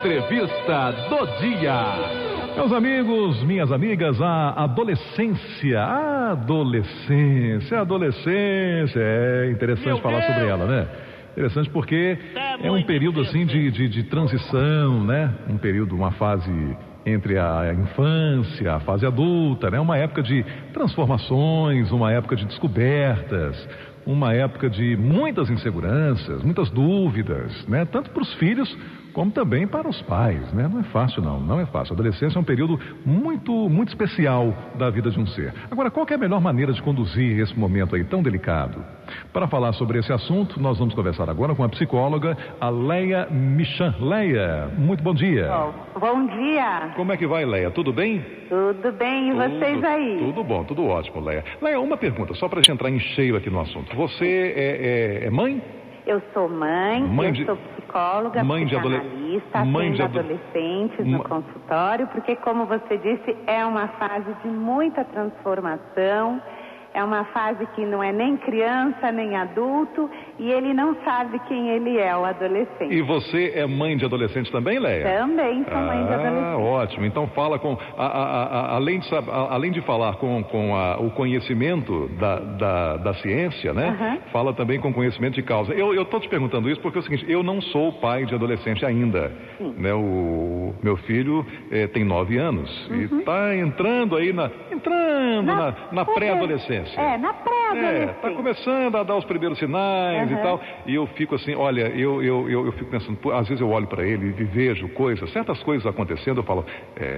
Entrevista do dia. Meus amigos, minhas amigas, a adolescência, é interessante falar sobre ela, né? Interessante porque é um período assim de transição, né? Um período, uma fase entre a infância, a fase adulta, né? Uma época de transformações, uma época de descobertas, uma época de muitas inseguranças, muitas dúvidas, né? Tanto para os filhos como também para os pais, né? Não é fácil não é fácil. A adolescência é um período muito especial da vida de um ser. Agora, qual que é a melhor maneira de conduzir esse momento aí tão delicado? Para falar sobre esse assunto, nós vamos conversar agora com a psicóloga, a Leia Michan. Leia, muito bom dia. Bom dia. Como é que vai, Leia? Tudo bem? Tudo bem, e vocês aí? Tudo bom, tudo ótimo, Leia. Leia, uma pergunta, só para a gente entrar em cheio aqui no assunto. Você é mãe? Eu sou mãe sou psicóloga, psicanalista, atendo adolescentes no consultório, porque, como você disse, é uma fase de muita transformação, é uma fase que não é nem criança, nem adulto, e ele não sabe quem ele é, o adolescente. E você é mãe de adolescente também, Leia? Também sou mãe de adolescente. Ótimo. Então fala com, além de falar com o conhecimento da ciência, né? Fala também com conhecimento de causa. Eu estou te perguntando isso porque é o seguinte, eu não sou pai de adolescente ainda. Né? O meu filho tem 9 anos e está entrando aí na pré-adolescência. Na pré-adolescência. Está começando a dar os primeiros sinais e tal. E eu fico assim, olha, eu fico pensando, às vezes eu olho para ele e vejo certas coisas acontecendo, eu falo,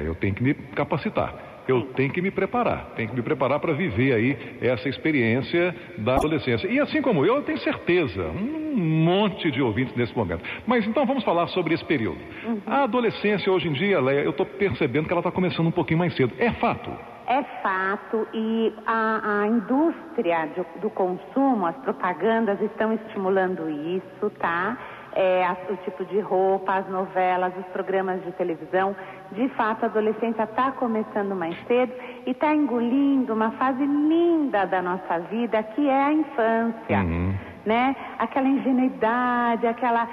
eu tenho que me capacitar. Eu tenho que me preparar para viver aí essa experiência da adolescência. E assim como eu tenho certeza, um monte de ouvintes nesse momento. Mas então vamos falar sobre esse período. A adolescência hoje em dia, Leia, eu estou percebendo que ela está começando um pouquinho mais cedo. É fato? É fato, e a indústria do consumo, as propagandas estão estimulando isso, tá? O tipo de roupa, as novelas, os programas de televisão. De fato, a adolescência está começando mais cedo e está engolindo uma fase linda da nossa vida, que é a infância, né? Aquela ingenuidade, aquela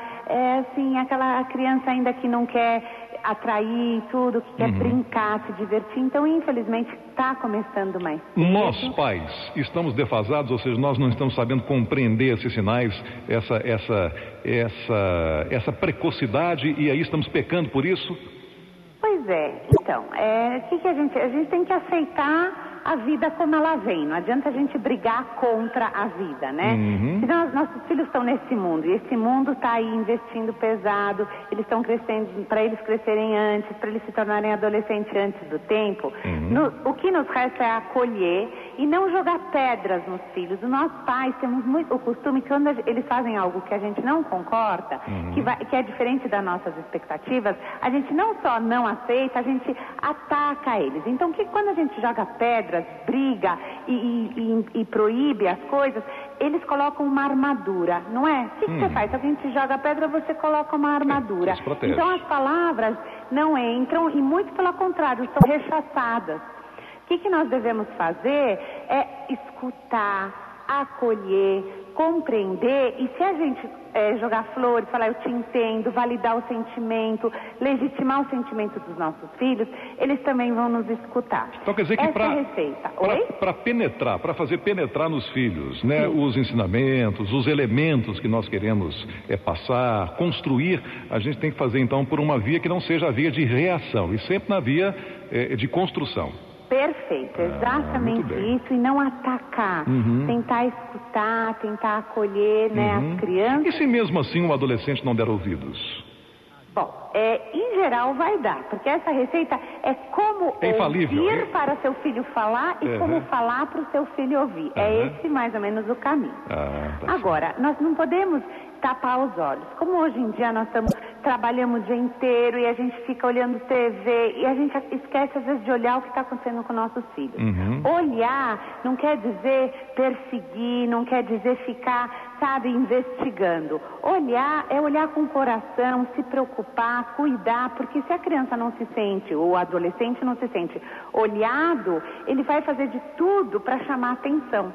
criança ainda que não quer atrair tudo, que quer brincar, se divertir. Então, infelizmente, está começando mais cedo. Nós, pais, estamos defasados, ou seja, nós não estamos sabendo compreender esses sinais, essa precocidade, e aí estamos pecando por isso? Pois é. Então, a gente tem que aceitar a vida como ela vem. Não adianta a gente brigar contra a vida, né? Senão, nossos filhos estão nesse mundo, e esse mundo está aí investindo pesado, eles estão crescendo, para eles crescerem antes, para eles se tornarem adolescentes antes do tempo. O que nos resta é acolher e não jogar pedras nos filhos. Nós pais temos muito o costume que quando eles fazem algo que a gente não concorda, que é diferente das nossas expectativas, a gente não só não aceita, a gente ataca eles. Então, quando a gente joga pedras, briga e proíbe as coisas, eles colocam uma armadura, não é? O que você faz? Se a gente joga pedra, você coloca uma armadura. Então as palavras não entram e, muito pelo contrário, são rechaçadas. O que nós devemos fazer é escutar, acolher, compreender, e se a gente jogar flores, falar eu te entendo, validar o sentimento, legitimar o sentimento dos nossos filhos, eles também vão nos escutar. Então quer dizer que para penetrar, para fazer penetrar nos filhos, né, os ensinamentos, os elementos que nós queremos passar, construir, a gente tem que fazer então por uma via que não seja a via de reação, e sempre na via de construção. Perfeito, exatamente isso, e não atacar, tentar escutar, tentar acolher, né, as crianças. E se mesmo assim um adolescente não der ouvidos? Bom, em geral vai dar, porque essa receita é como ouvir para seu filho falar e como falar para o seu filho ouvir. É esse mais ou menos o caminho. Agora, nós não podemos tapar os olhos. Como hoje em dia nós trabalhamos o dia inteiro e a gente fica olhando TV e a gente esquece às vezes de olhar o que está acontecendo com nossos filhos. Olhar não quer dizer perseguir, não quer dizer ficar, investigando. Olhar é olhar com o coração, se preocupar, cuidar, porque se a criança não se sente, ou o adolescente não se sente olhado, ele vai fazer de tudo para chamar atenção.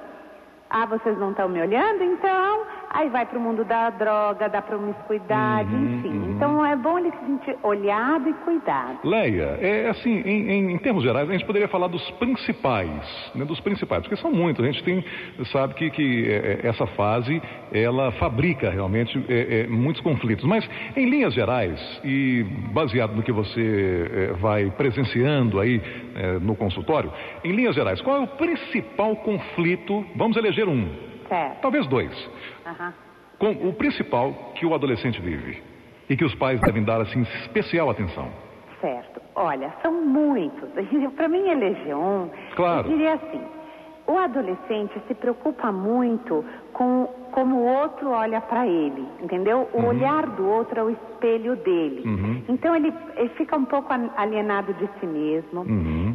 Vocês não estão me olhando? Então, aí vai para o mundo da droga, da promiscuidade, enfim. Então é bom ele se sentir olhado e cuidado. Leia, assim, em termos gerais, a gente poderia falar dos principais, né, porque são muitos. A gente sabe que essa fase, ela fabrica realmente muitos conflitos. Mas, em linhas gerais, e baseado no que você vai presenciando aí no consultório, em linhas gerais, qual é o principal conflito? Vamos eleger um. Certo. Talvez dois. Com o principal que o adolescente vive e que os pais devem dar, assim, especial atenção. Certo. Olha, são muitos. Para mim eleger um, claro. Eu diria assim, o adolescente se preocupa muito com como o outro olha para ele, entendeu? O olhar do outro é o espelho dele. Então ele fica um pouco alienado de si mesmo.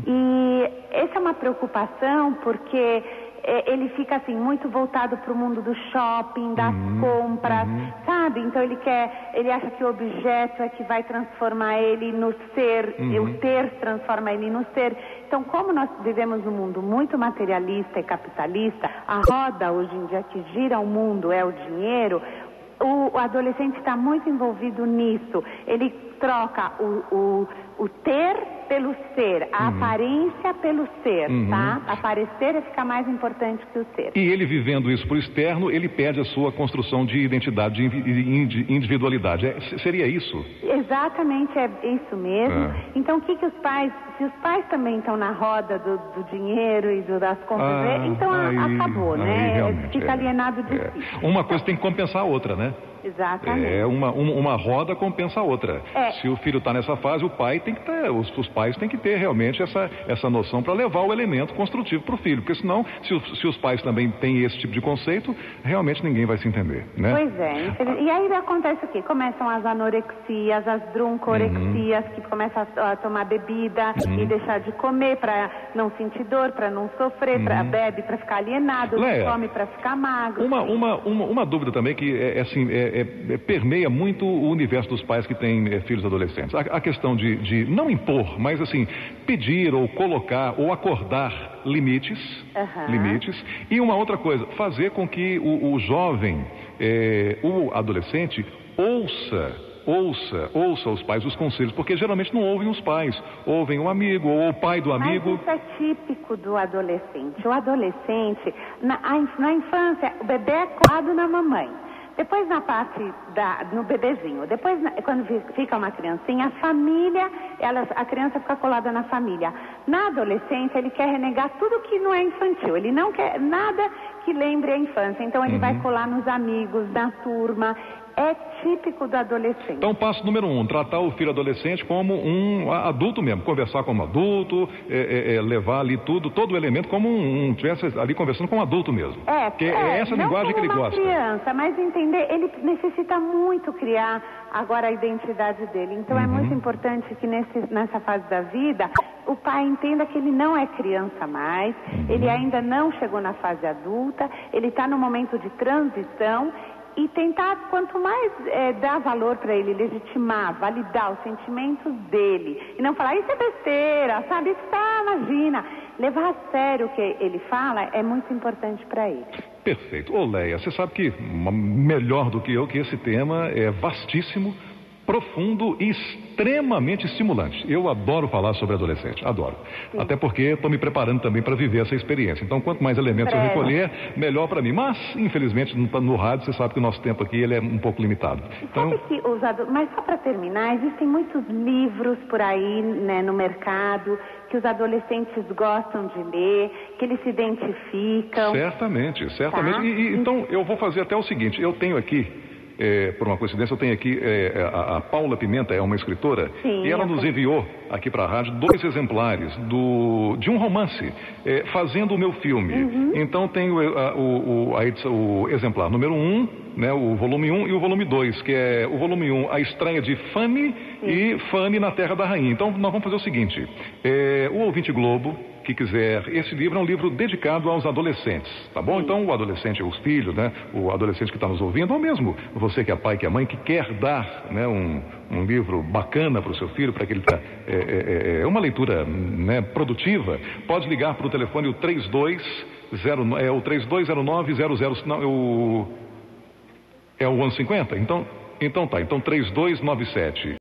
E essa é uma preocupação porque ele fica assim muito voltado para o mundo do shopping, das compras, sabe? Então ele acha que o objeto é que vai transformar ele no ser, e o ter transforma ele no ser. Então, como nós vivemos num mundo muito materialista e capitalista, a roda hoje em dia que gira o mundo é o dinheiro. O adolescente está muito envolvido nisso. Ele troca o ter pelo ser, a aparência pelo ser, tá? Aparecer é ficar mais importante que o ser. E ele vivendo isso por externo, ele perde a sua construção de identidade, de individualidade. Seria isso? Exatamente, é isso mesmo. Então, se os pais também estão na roda do dinheiro e das compras, então acabou, né? Fica alienado de si. Uma coisa tem que compensar a outra, né? Exatamente. Uma roda compensa a outra. Se o filho está nessa fase, o pai tem que ter, os pais têm que ter realmente essa noção para levar o elemento construtivo para o filho, porque senão, se os pais também têm esse tipo de conceito, realmente ninguém vai se entender, né? Pois é. E aí acontece o quê? Começam as anorexias, as druncorexias, que começam a tomar bebida e deixar de comer para não sentir dor, para não sofrer, bebe para ficar alienado, come para ficar magro. Uma dúvida também que permeia muito o universo dos pais que têm filhos adolescentes. A questão de não impor, mas assim, pedir ou colocar ou acordar limites. E uma outra coisa, fazer com que o jovem, o adolescente, ouça os pais, os conselhos, porque geralmente não ouvem os pais, ouvem o amigo ou o pai do amigo. Mas isso é típico do adolescente. O adolescente, na infância, o bebê é colado na mamãe. Depois na parte no bebezinho, depois quando fica uma criancinha, a família, a criança fica colada na família. Na adolescência, ele quer renegar tudo que não é infantil, ele não quer nada que lembre a infância, então ele vai colar nos amigos, na turma. É típico do adolescente. Então, passo número 1, tratar o filho adolescente como um adulto mesmo, conversar como adulto, levar ali todo o elemento como tivesse ali conversando com um adulto mesmo. É essa linguagem que ele gosta. Não como uma criança, mas entender, ele necessita muito criar agora a identidade dele. Então é muito importante que nessa fase da vida, o pai entenda que ele não é criança mais, ele ainda não chegou na fase adulta, ele está no momento de transição. E tentar, quanto mais dar valor para ele, legitimar, validar os sentimentos dele. E não falar, isso é besteira, sabe? Isso imagina. Levar a sério o que ele fala é muito importante para ele. Perfeito. Ô Leia, você sabe que, melhor do que eu, que esse tema é vastíssimo, profundo e extremamente estimulante. Eu adoro falar sobre adolescente, adoro. Sim. Até porque estou me preparando também para viver essa experiência. Então, quanto mais elementos eu recolher, melhor para mim. Mas, infelizmente, no rádio, você sabe que o nosso tempo aqui ele é um pouco limitado. Então... Mas só para terminar, existem muitos livros por aí, né, no mercado, que os adolescentes gostam de ler, que eles se identificam. Certamente. Tá? Então, eu vou fazer até o seguinte, eu tenho aqui, por uma coincidência, eu tenho aqui a Paula Pimenta, é uma escritora. Sim, e ela nos enviou aqui para a rádio 2 exemplares de um romance, Fazendo o Meu Filme. Então tenho o exemplar número 1, né, o volume 1 e o volume 2, que é o volume 1, A Estranha de Fanny e Fanny na Terra da Rainha. Então nós vamos fazer o seguinte, o ouvinte Globo que quiser, esse livro é um livro dedicado aos adolescentes, tá bom? Então o adolescente, os filhos, né, o adolescente que está nos ouvindo, ou mesmo você que é pai, que é mãe, que quer dar, né, um livro bacana para o seu filho, para que ele uma leitura, né, produtiva, pode ligar para o telefone o 320900, É o 1150? Então tá. Então 3297.